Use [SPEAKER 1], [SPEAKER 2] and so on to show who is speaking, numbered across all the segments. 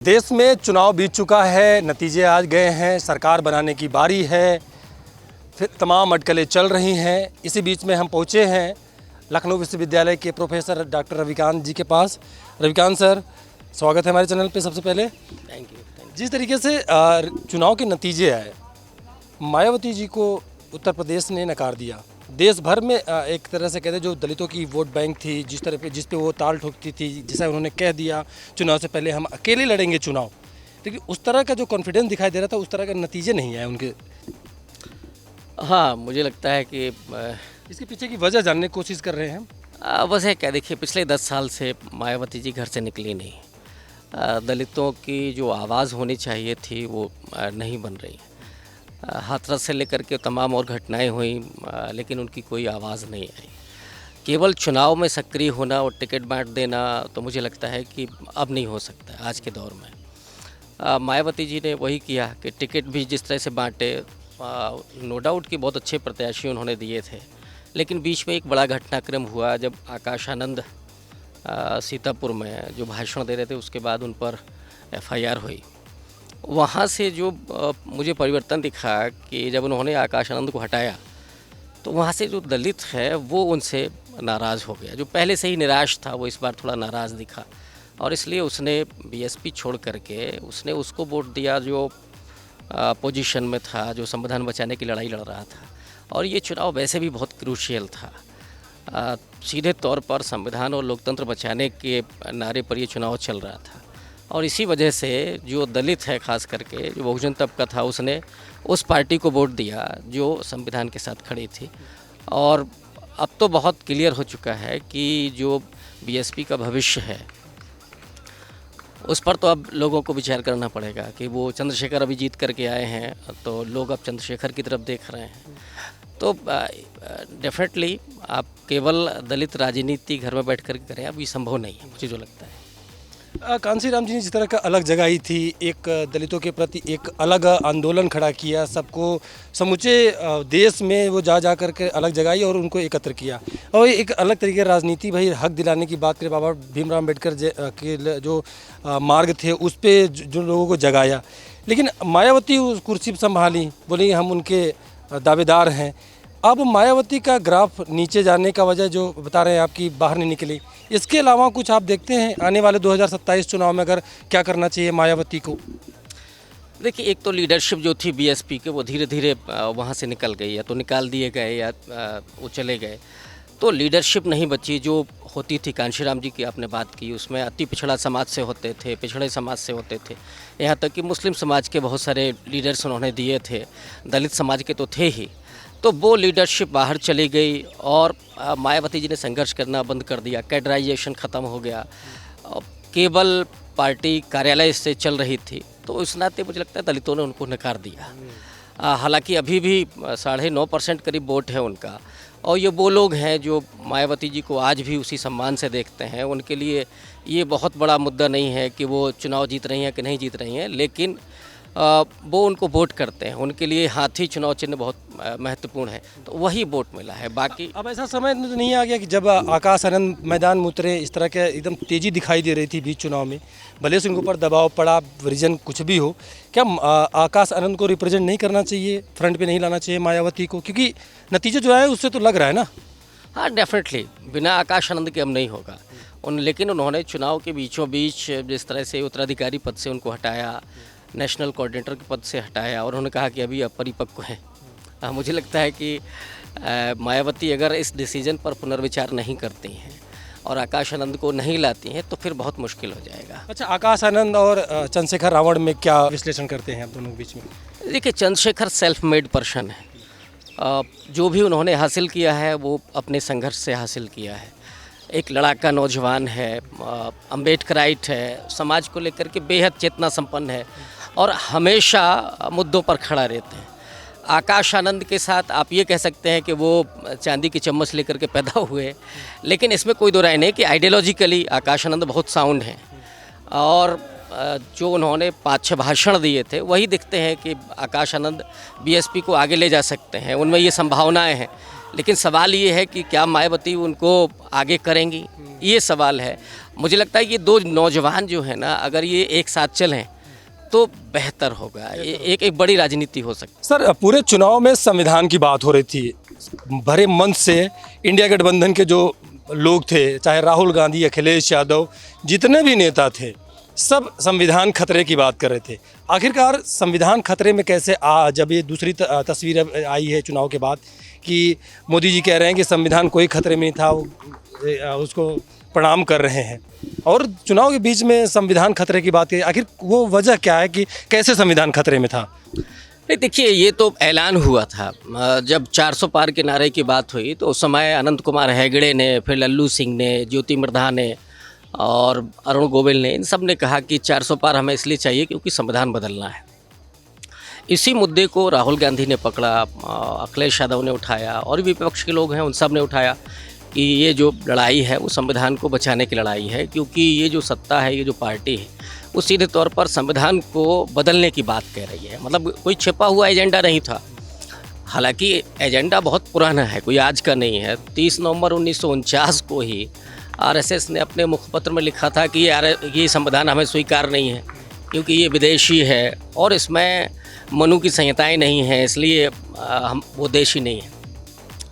[SPEAKER 1] देश में चुनाव बीत चुका है, नतीजे आ गए हैं, सरकार बनाने की बारी है, फिर तमाम अटकलें चल रही हैं। इसी बीच में हम पहुंचे हैं लखनऊ विश्वविद्यालय के प्रोफेसर डॉक्टर रविकांत जी के पास। रविकांत सर, स्वागत है हमारे चैनल पे। सबसे पहले
[SPEAKER 2] थैंक यू।
[SPEAKER 1] जिस तरीके से चुनाव के नतीजे आए, मायावती जी को उत्तर प्रदेश ने नकार दिया। देश भर में एक तरह से कहते जो दलितों की वोट बैंक थी, जिस पे वो ताल ठोकती थी, जिसे उन्होंने कह दिया चुनाव से पहले हम अकेले लड़ेंगे चुनाव, लेकिन उस तरह का जो कॉन्फिडेंस दिखाई दे रहा था, उस तरह के नतीजे नहीं आए उनके।
[SPEAKER 2] हाँ, मुझे लगता है कि
[SPEAKER 1] इसके पीछे की वजह जानने की कोशिश कर रहे हैं हम।
[SPEAKER 2] वजह क्या, देखिए पिछले 10 साल से मायावती जी घर से निकली नहीं। दलितों की जो आवाज़ होनी चाहिए थी वो नहीं बन रही। हाथरस से लेकर के तमाम और घटनाएं हुई, लेकिन उनकी कोई आवाज़ नहीं आई। केवल चुनाव में सक्रिय होना और टिकट बांट देना तो मुझे लगता है कि अब नहीं हो सकता है आज के दौर में। मायावती जी ने वही किया कि टिकट भी जिस तरह से बांटे, नो डाउट कि बहुत अच्छे प्रत्याशी उन्होंने दिए थे, लेकिन बीच में एक बड़ा घटनाक्रम हुआ जब आकाश आनंद सीतापुर में जो भाषण दे रहे थे, उसके बाद उन पर FIR हुई। वहाँ से जो मुझे परिवर्तन दिखा कि जब उन्होंने आकाश आनंद को हटाया तो वहाँ से जो दलित है वो उनसे नाराज़ हो गया। जो पहले से ही निराश था वो इस बार थोड़ा नाराज़ दिखा, और इसलिए उसने BSP छोड़ करके उसने उसको वोट दिया जो पोजीशन में था, जो संविधान बचाने की लड़ाई लड़ रहा था। और ये चुनाव वैसे भी बहुत क्रूशियल था। सीधे तौर पर संविधान और लोकतंत्र बचाने के नारे पर ये चुनाव चल रहा था, और इसी वजह से जो दलित है, खास करके जो बहुजन तबका था, उसने उस पार्टी को वोट दिया जो संविधान के साथ खड़ी थी। और अब तो बहुत क्लियर हो चुका है कि जो BSP का भविष्य है उस पर तो अब लोगों को विचार करना पड़ेगा कि वो चंद्रशेखर अभी जीत करके आए हैं, तो लोग अब चंद्रशेखर की तरफ देख रहे हैं। तो डेफिनेटली आप केवल दलित राजनीति घर में बैठ कर करें, अब ये संभव नहीं है, मुझे जो लगता है।
[SPEAKER 1] कांसी राम जी ने जिस तरह का अलग जगाई थी, एक दलितों के प्रति एक अलग आंदोलन खड़ा किया, सबको समूचे देश में वो जा करके अलग जगाई और उनको एकत्र किया, और एक अलग तरीके राजनीति, भाई हक दिलाने की बात करें, बाबा भीमराव अम्बेडकर के जो मार्ग थे उस पर जो लोगों को जगाया। लेकिन मायावती उस कुर्सी पर संभाली, बोली हम उनके दावेदार हैं। अब मायावती का ग्राफ नीचे जाने का वजह जो बता रहे हैं आपकी बाहर नहीं निकली, इसके अलावा कुछ आप देखते हैं आने वाले 2027 चुनाव में अगर क्या करना चाहिए मायावती को?
[SPEAKER 2] देखिए, एक तो लीडरशिप जो थी BSP के, वो धीरे धीरे वहाँ से निकल गई, या तो निकाल दिए गए या वो चले गए, तो लीडरशिप नहीं बची जो होती थी। कांशीराम जी की आपने बात की, उसमें अति पिछड़ा समाज से होते थे, पिछड़े समाज से होते थे, यहाँ तक कि मुस्लिम समाज के बहुत सारे लीडर्स उन्होंने दिए थे, दलित समाज के तो थे ही। तो वो लीडरशिप बाहर चली गई और मायावती जी ने संघर्ष करना बंद कर दिया। कैडराइजेशन ख़त्म हो गया, केवल पार्टी कार्यालय से चल रही थी, तो इस नाते मुझे लगता है दलितों ने उनको नकार दिया। हालांकि अभी भी 9.5% करीब वोट है उनका, और ये वो लोग हैं जो मायावती जी को आज भी उसी सम्मान से देखते हैं। उनके लिए ये बहुत बड़ा मुद्दा नहीं है कि वो चुनाव जीत रही हैं कि नहीं जीत रही हैं, लेकिन वो उनको वोट करते हैं। उनके लिए हाथी चुनाव चिन्ह बहुत महत्वपूर्ण है, तो वही वोट मिला है। बाकी
[SPEAKER 1] अब ऐसा समय तो नहीं आ गया कि जब आकाश आनंद मैदान में उतरे, इस तरह के एकदम तेज़ी दिखाई दे रही थी बीच चुनाव में, भले से उनके ऊपर दबाव पड़ा, रीजन कुछ भी हो, क्या आकाश आनंद को रिप्रेजेंट नहीं करना चाहिए, फ्रंट पे नहीं लाना चाहिए मायावती को? क्योंकि नतीजे जो आए उससे तो लग रहा है ना।
[SPEAKER 2] हाँ, डेफिनेटली बिना आकाश आनंद के अब नहीं होगा। लेकिन उन्होंने चुनाव के बीचों बीच जिस तरह से उत्तराधिकारी पद से उनको हटाया, नेशनल कोऑर्डिनेटर के पद से हटाया, और उन्होंने कहा कि अभी आप परिपक्व हैं। मुझे लगता है कि मायावती अगर इस डिसीजन पर पुनर्विचार नहीं करती हैं और आकाश आनंद को नहीं लाती हैं तो फिर बहुत मुश्किल हो जाएगा।
[SPEAKER 1] अच्छा, आकाश आनंद और चंद्रशेखर रावण में क्या विश्लेषण करते हैं आप दोनों के बीच में?
[SPEAKER 2] देखिए, चंद्रशेखर सेल्फ मेड पर्सन है। जो भी उन्होंने हासिल किया है वो अपने संघर्ष से हासिल किया है। एक लड़ाका नौजवान है, अम्बेडकराइट है, समाज को लेकर के बेहद चेतना संपन्न है और हमेशा मुद्दों पर खड़ा रहते हैं। आकाश आनंद के साथ आप ये कह सकते हैं कि वो चांदी की चम्मच लेकर के पैदा हुए, लेकिन इसमें कोई दो राय नहीं कि आइडियोलॉजिकली आकाश आनंद बहुत साउंड हैं, और जो उन्होंने 5-6 भाषण दिए थे वही दिखते हैं कि आकाश आनंद BSP को आगे ले जा सकते हैं, उनमें ये संभावनाएं हैं। लेकिन सवाल ये है कि क्या मायावती उनको आगे करेंगी, ये सवाल है। मुझे लगता है कि दो नौजवान जो है ना, अगर ये एक साथ चलें तो बेहतर होगा, एक बड़ी राजनीति हो सकती है।
[SPEAKER 1] सर, पूरे चुनाव में संविधान की बात हो रही थी, भरे मंच से इंडिया गठबंधन के जो लोग थे, चाहे राहुल गांधी, अखिलेश यादव, जितने भी नेता थे, सब संविधान खतरे की बात कर रहे थे। आखिरकार संविधान खतरे में कैसे जब ये दूसरी तस्वीर अब आई है चुनाव के बाद कि मोदी जी कह रहे हैं कि संविधान कोई खतरे में नहीं था, उसको प्रणाम कर रहे हैं, और चुनाव के बीच में संविधान खतरे की बात की, आखिर वो वजह क्या है कि कैसे संविधान खतरे में था?
[SPEAKER 2] नहीं, देखिए, ये तो ऐलान हुआ था जब 400 पार के नारे की बात हुई, तो उस समय अनंत कुमार हेगड़े ने, फिर लल्लू सिंह ने, ज्योति मृधा ने और अरुण गोविल ने, इन सब ने कहा कि 400 पार हमें इसलिए चाहिए क्योंकि संविधान बदलना है। इसी मुद्दे को राहुल गांधी ने पकड़ा, अखिलेश यादव ने उठाया, और भी विपक्ष के लोग हैं उन सब ने उठाया कि ये जो लड़ाई है वो संविधान को बचाने की लड़ाई है, क्योंकि ये जो सत्ता है, ये जो पार्टी है, वो सीधे तौर पर संविधान को बदलने की बात कह रही है। मतलब कोई छिपा हुआ एजेंडा नहीं था, हालांकि एजेंडा बहुत पुराना है, कोई आज का नहीं है। 30 नवंबर 1949 को ही आरएसएस ने अपने मुखपत्र में लिखा था कि ये संविधान हमें स्वीकार नहीं है क्योंकि ये विदेशी है और इसमें मनु की संहिताएं नहीं हैं, इसलिए हम वो देशी नहीं है।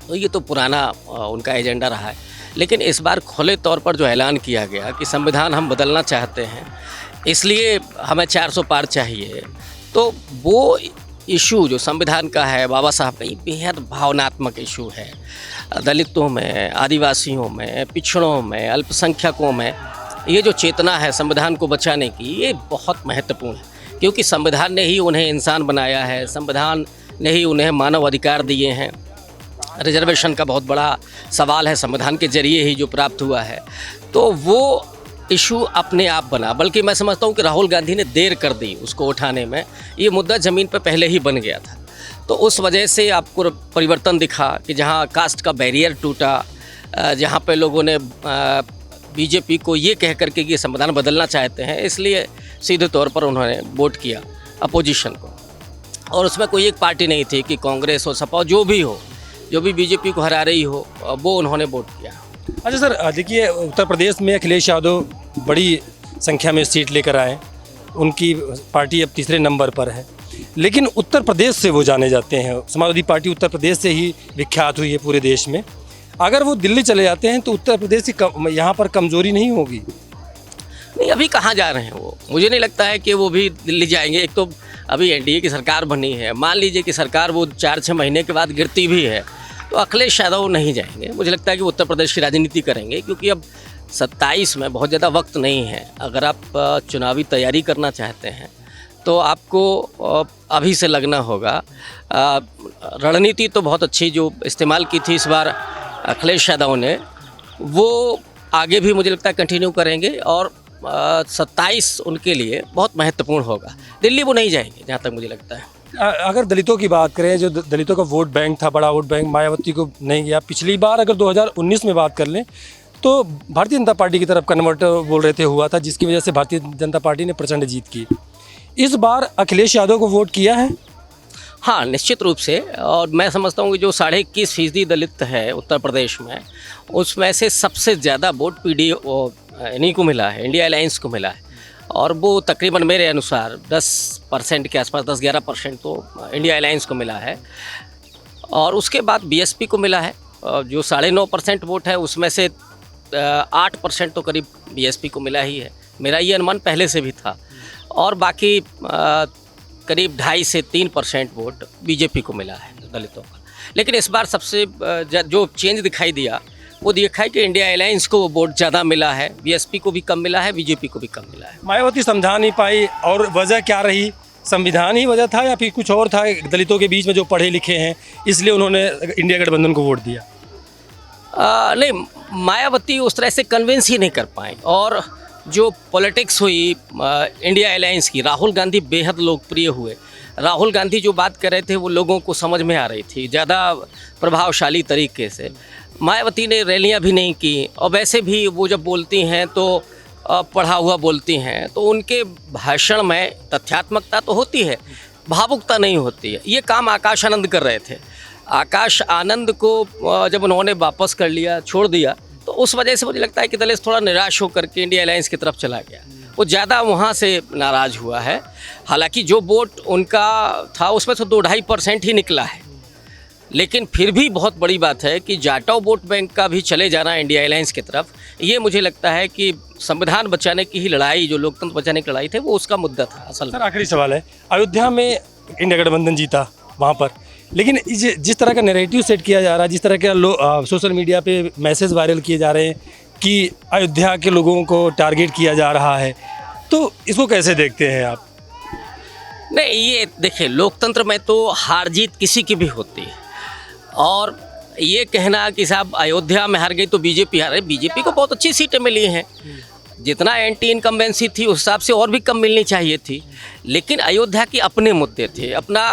[SPEAKER 2] तो ये तो पुराना उनका एजेंडा रहा है। लेकिन इस बार खुले तौर पर जो ऐलान किया गया कि संविधान हम बदलना चाहते हैं, इसलिए हमें 400 पार चाहिए, तो वो इशू जो संविधान का है, बाबा साहब का, ये बेहद भावनात्मक इशू है। दलितों में, आदिवासियों में, पिछड़ों में, अल्पसंख्यकों में ये जो चेतना है संविधान को बचाने की, ये बहुत महत्वपूर्ण है, क्योंकि संविधान ने ही उन्हें इंसान बनाया है, संविधान ने ही उन्हें मानव अधिकार दिए हैं। रिजर्वेशन का बहुत बड़ा सवाल है, संविधान के जरिए ही जो प्राप्त हुआ है। तो वो इशू अपने आप बना, बल्कि मैं समझता हूँ कि राहुल गांधी ने देर कर दी उसको उठाने में। ये मुद्दा ज़मीन पर पहले ही बन गया था, तो उस वजह से आपको परिवर्तन दिखा कि जहाँ कास्ट का बैरियर टूटा, जहाँ पे लोगों ने बीजेपी को ये कह करके कि संविधान बदलना चाहते हैं, इसलिए सीधे तौर पर उन्होंने वोट किया अपोजिशन को। और उसमें कोई एक पार्टी नहीं थी कि कांग्रेस हो, सपा, जो भी बीजेपी को हरा रही हो, वो उन्होंने वोट किया।
[SPEAKER 1] अच्छा सर, देखिए, उत्तर प्रदेश में अखिलेश यादव बड़ी संख्या में सीट लेकर आए, उनकी पार्टी अब तीसरे नंबर पर है, लेकिन उत्तर प्रदेश से वो जाने जाते हैं। समाजवादी पार्टी उत्तर प्रदेश से ही विख्यात हुई है पूरे देश में। अगर वो दिल्ली चले जाते हैं तो उत्तर प्रदेश की यहाँ पर कमज़ोरी नहीं होगी?
[SPEAKER 2] नहीं, अभी कहाँ जा रहे हैं वो, मुझे नहीं लगता है कि वो भी दिल्ली जाएंगे। एक तो अभी एनडीए की सरकार बनी है, मान लीजिए कि सरकार वो 4-6 महीने के बाद गिरती भी है, तो अखिलेश यादव नहीं जाएंगे। मुझे लगता है कि वो उत्तर प्रदेश की राजनीति करेंगे, क्योंकि अब 27 में बहुत ज़्यादा वक्त नहीं है। अगर आप चुनावी तैयारी करना चाहते हैं तो आपको अभी से लगना होगा। रणनीति तो बहुत अच्छी जो इस्तेमाल की थी इस बार अखिलेश यादव ने, वो आगे भी मुझे लगता है कंटिन्यू करेंगे, और 27 उनके लिए बहुत महत्वपूर्ण होगा। दिल्ली वो नहीं जाएंगे जहाँ तक मुझे लगता है।
[SPEAKER 1] अगर दलितों की बात करें, जो दलितों का वोट बैंक था, बड़ा वोट बैंक, मायावती को नहीं गया। पिछली बार अगर 2019 में बात कर लें तो भारतीय जनता पार्टी की तरफ कन्वर्ट बोल रहे थे हुआ था, जिसकी वजह से भारतीय जनता पार्टी ने प्रचंड जीत की। इस बार अखिलेश यादव को वोट किया है?
[SPEAKER 2] हाँ, निश्चित रूप से। और मैं समझता हूँ कि जो 21.5% दलित है उत्तर प्रदेश में, उसमें से सबसे ज़्यादा वोट पीडी इन्हीं को मिला है, इंडिया अलायंस को मिला है। और वो तकरीबन मेरे अनुसार 10% के आसपास, 10-11% तो इंडिया अलायंस को मिला है। और उसके बाद बीएसपी को मिला है, जो 9.5% वोट है, उसमें से 8% तो करीब बीएसपी को मिला ही है। मेरा ये अनुमान पहले से भी था। और बाकी करीब 2.5 से 3% वोट बीजेपी को मिला है दलितों का। लेकिन इस बार सबसे जो चेंज दिखाई दिया, वो देखा है कि इंडिया अलायंस को वोट ज़्यादा मिला है, बीएसपी को भी कम मिला है, बीजेपी को भी कम मिला है।
[SPEAKER 1] मायावती समझा नहीं पाई, और वजह क्या रही? संविधान ही वजह था या फिर कुछ और था? दलितों के बीच में जो पढ़े लिखे हैं, इसलिए उन्होंने इंडिया गठबंधन को वोट दिया?
[SPEAKER 2] नहीं, मायावती उस तरह से कन्विंस ही नहीं कर पाए। और जो पॉलिटिक्स हुई इंडिया अलायंस की, राहुल गांधी बेहद लोकप्रिय हुए। राहुल गांधी जो बात कर रहे थे वो लोगों को समझ में आ रही थी ज़्यादा प्रभावशाली तरीके से। मायावती ने रैलियां भी नहीं की, और वैसे भी वो जब बोलती हैं तो पढ़ा हुआ बोलती हैं, तो उनके भाषण में तथ्यात्मकता तो होती है, भावुकता नहीं होती है। ये काम आकाश आनंद कर रहे थे। आकाश आनंद को जब उन्होंने वापस कर लिया, छोड़ दिया, तो उस वजह से मुझे लगता है कि दलेश थोड़ा निराश होकर के इंडिया अलायंस की तरफ चला गया। वो ज़्यादा वहाँ से नाराज़ हुआ है। हालांकि जो वोट उनका था उसमें तो 2-2.5% ही निकला है, लेकिन फिर भी बहुत बड़ी बात है कि जाटव वोट बैंक का भी चले जाना इंडिया अलायंस की तरफ, ये मुझे लगता है कि संविधान बचाने की ही लड़ाई, जो लोकतंत्र बचाने की लड़ाई थी, वो उसका मुद्दा था असल में।
[SPEAKER 1] सर आखिरी सवाल है, अयोध्या में इंडिया गठबंधन जीता वहाँ पर, लेकिन जिस तरह का नैरेटिव सेट किया जा रहा है, जिस तरह के सोशल मीडिया पे मैसेज वायरल किए जा रहे हैं कि अयोध्या के लोगों को टारगेट किया जा रहा है, तो इसको कैसे देखते हैं आप?
[SPEAKER 2] नहीं, ये देखिए, लोकतंत्र में तो हार जीत किसी की भी होती है, और ये कहना कि साहब अयोध्या में हार गई तो बीजेपी हार गई, बीजेपी को बहुत अच्छी सीटें मिली हैं। जितना एंटी इनकम्बेंसी थी उस हिसाब से और भी कम मिलनी चाहिए थी, लेकिन अयोध्या के अपने मुद्दे थे, अपना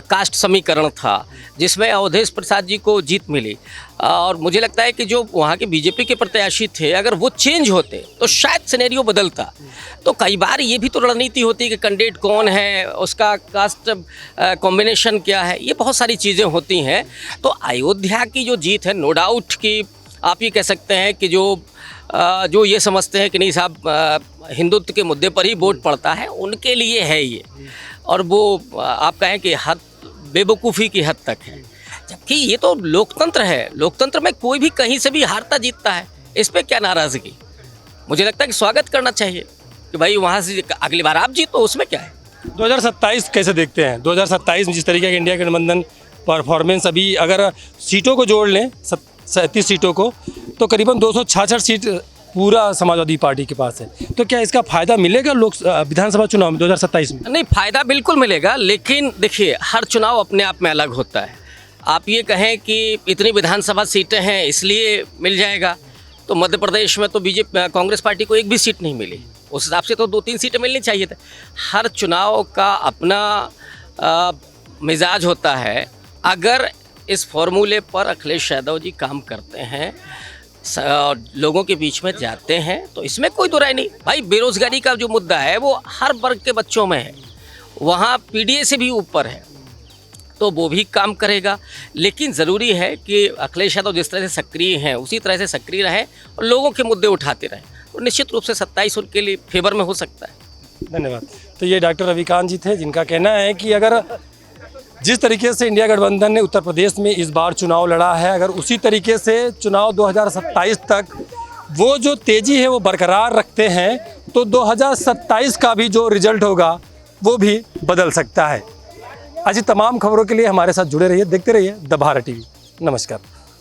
[SPEAKER 2] कास्ट समीकरण था जिसमें अवधेश प्रसाद जी को जीत मिली, और मुझे लगता है कि जो वहाँ के बीजेपी के प्रत्याशी थे, अगर वो चेंज होते तो शायद सिनेरियो बदलता। तो कई बार ये भी तो रणनीति होती है कि कैंडिडेट कौन है, उसका कास्ट कॉम्बिनेशन क्या है, ये बहुत सारी चीज़ें होती हैं। तो अयोध्या की जो जीत है, नो डाउट कि आप ये कह सकते हैं कि जो ये समझते हैं कि नहीं साहब हिंदुत्व के मुद्दे पर ही वोट पड़ता है, उनके लिए है ये, और वो आप कहें कि हद बेवकूफ़ी की हद तक है। जबकि ये तो लोकतंत्र है, लोकतंत्र में कोई भी कहीं से भी हारता जीतता है, इस पर क्या नाराज़गी। मुझे लगता है कि स्वागत करना चाहिए कि भाई वहाँ से अगली बार आप जीतो, उसमें क्या है।
[SPEAKER 1] 2027 कैसे देखते हैं? 2027 में जिस तरीके का इंडिया गठबंधन परफॉर्मेंस, अभी अगर सीटों को जोड़ लें 37 सीटों को, तो करीबन 266 सीट पूरा समाजवादी पार्टी के पास है। तो क्या इसका फ़ायदा मिलेगा विधानसभा चुनाव में 2027 में?
[SPEAKER 2] नहीं, फ़ायदा बिल्कुल मिलेगा, लेकिन देखिए हर चुनाव अपने आप में अलग होता है। आप ये कहें कि इतनी विधानसभा सीटें हैं इसलिए मिल जाएगा, तो मध्य प्रदेश में तो बीजेपी कांग्रेस पार्टी को एक भी सीट नहीं मिली, उस हिसाब से तो 2-3 सीटें मिलनी चाहिए थे। हर चुनाव का अपना मिजाज होता है। अगर इस फॉर्मूले पर अखिलेश यादव जी काम करते हैं, लोगों के बीच में जाते हैं, तो इसमें कोई दो राय नहीं। भाई बेरोजगारी का जो मुद्दा है वो हर वर्ग के बच्चों में है, वहाँ पीडीए से भी ऊपर है, तो वो भी काम करेगा। लेकिन ज़रूरी है कि अखिलेश यादव जिस तरह से सक्रिय हैं उसी तरह से सक्रिय रहें और लोगों के मुद्दे उठाते रहें, तो निश्चित रूप से 27 उनके लिए फेवर में हो सकता है।
[SPEAKER 1] धन्यवाद। तो ये डॉक्टर रविकांत जी थे, जिनका कहना है कि अगर जिस तरीके से इंडिया गठबंधन ने उत्तर प्रदेश में इस बार चुनाव लड़ा है, अगर उसी तरीके से चुनाव 2027 तक वो जो तेज़ी है वो बरकरार रखते हैं, तो 2027 का भी जो रिजल्ट होगा वो भी बदल सकता है। आज तमाम खबरों के लिए हमारे साथ जुड़े रहिए, देखते रहिए द भारत टीवी। नमस्कार।